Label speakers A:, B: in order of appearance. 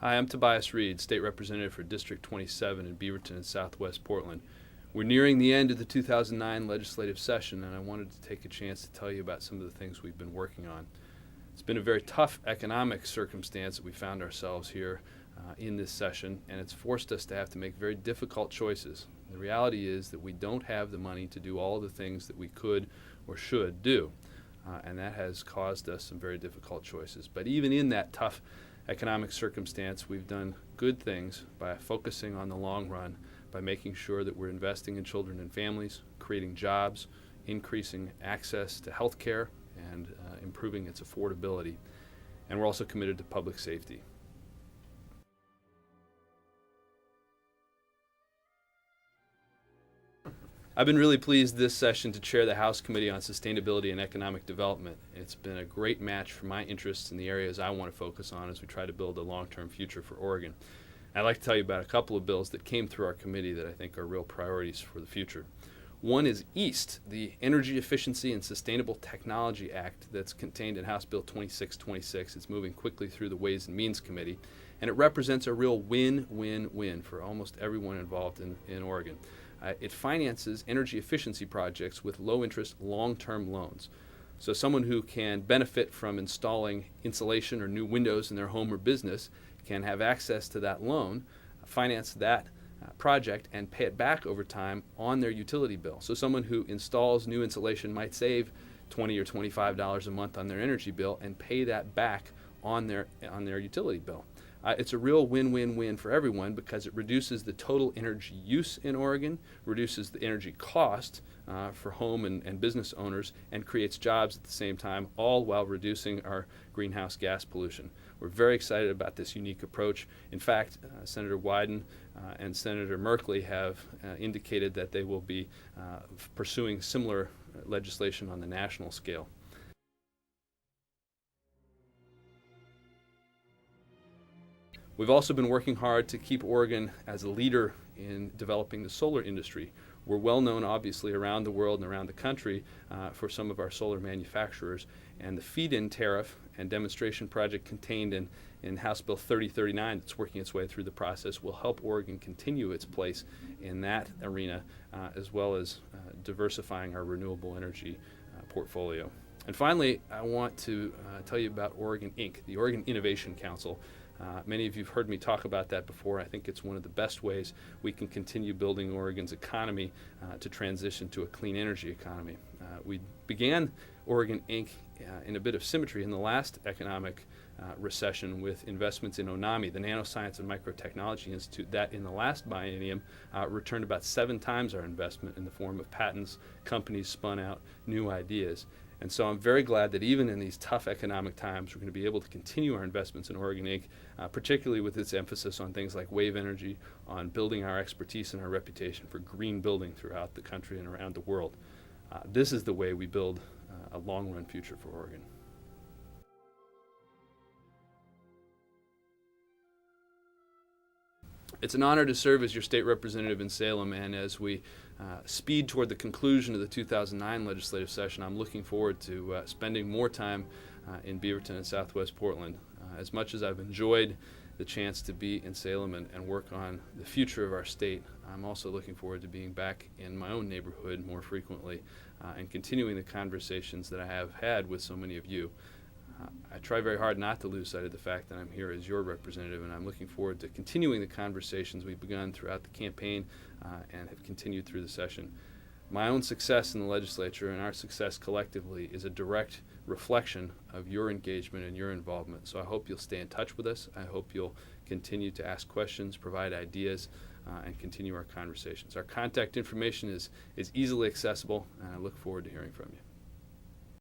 A: Hi, I'm Tobias Reed, State Representative for District 27 in Beaverton and Southwest Portland. We're nearing the end of the 2009 legislative session, and I wanted to take a chance to tell you about some of the things we've been working on. It's been a very tough economic circumstance that we found ourselves here in this session, and it's forced us to have to make very difficult choices. The reality is that we don't have the money to do all of the things that we could or should do, and that has caused us some very difficult choices. But even in that tough economic circumstance, we've done good things by focusing on the long run, by making sure that we're investing in children and families, creating jobs, increasing access to health care, and improving its affordability. And we're also committed to public safety. I've been really pleased this session to chair the House Committee on Sustainability and Economic Development. It's been a great match for my interests in the areas I want to focus on as we try to build a long-term future for Oregon. I'd like to tell you about a couple of bills that came through our committee that I think are real priorities for the future. One is EAST, the Energy Efficiency and Sustainable Technology Act that's contained in House Bill 2626. It's moving quickly through the Ways and Means Committee, and it represents a real win-win-win for almost everyone involved in Oregon. It finances energy efficiency projects with low-interest, long-term loans. So someone who can benefit from installing insulation or new windows in their home or business can have access to that loan, finance that project, and pay it back over time on their utility bill. So someone who installs new insulation might save $20 or $25 a month on their energy bill and pay that back on their utility bill. It's a real win-win-win for everyone because it reduces the total energy use in Oregon, reduces the energy cost for home and business owners, and creates jobs at the same time, all while reducing our greenhouse gas pollution. We're very excited about this unique approach. In fact, Senator Wyden and Senator Merkley have indicated that they will be pursuing similar legislation on the national scale. We've also been working hard to keep Oregon as a leader in developing the solar industry. We're well known, obviously, around the world and around the country for some of our solar manufacturers. And the feed-in tariff and demonstration project contained in House Bill 3039 that's working its way through the process will help Oregon continue its place in that arena, as well as diversifying our renewable energy portfolio. And finally, I want to tell you about Oregon Inc., the Oregon Innovation Council. Many of you have heard me talk about that before. I think it's one of the best ways we can continue building Oregon's economy to transition to a clean energy economy. We began Oregon Inc. In a bit of symmetry in the last economic recession with investments in ONAMI, the Nanoscience and Microtechnology Institute, that in the last biennium returned about 7 times our investment in the form of patents. Companies spun out new ideas. And so I'm very glad that even in these tough economic times, we're going to be able to continue our investments in Oregon Inc., particularly with its emphasis on things like wave energy, on building our expertise and our reputation for green building throughout the country and around the world. This is the way we build a long-run future for Oregon. It's an honor to serve as your state representative in Salem, and as we speed toward the conclusion of the 2009 legislative session, I'm looking forward to spending more time in Beaverton and Southwest Portland. As much as I've enjoyed the chance to be in Salem and work on the future of our state, I'm also looking forward to being back in my own neighborhood more frequently and continuing the conversations that I have had with so many of you. I try very hard not to lose sight of the fact that I'm here as your representative, and I'm looking forward to continuing the conversations we've begun throughout the campaign and have continued through the session. My own success in the legislature and our success collectively is a direct reflection of your engagement and your involvement. So I hope you'll stay in touch with us. I hope you'll continue to ask questions, provide ideas, and continue our conversations. Our contact information is easily accessible, and I look forward to hearing from you.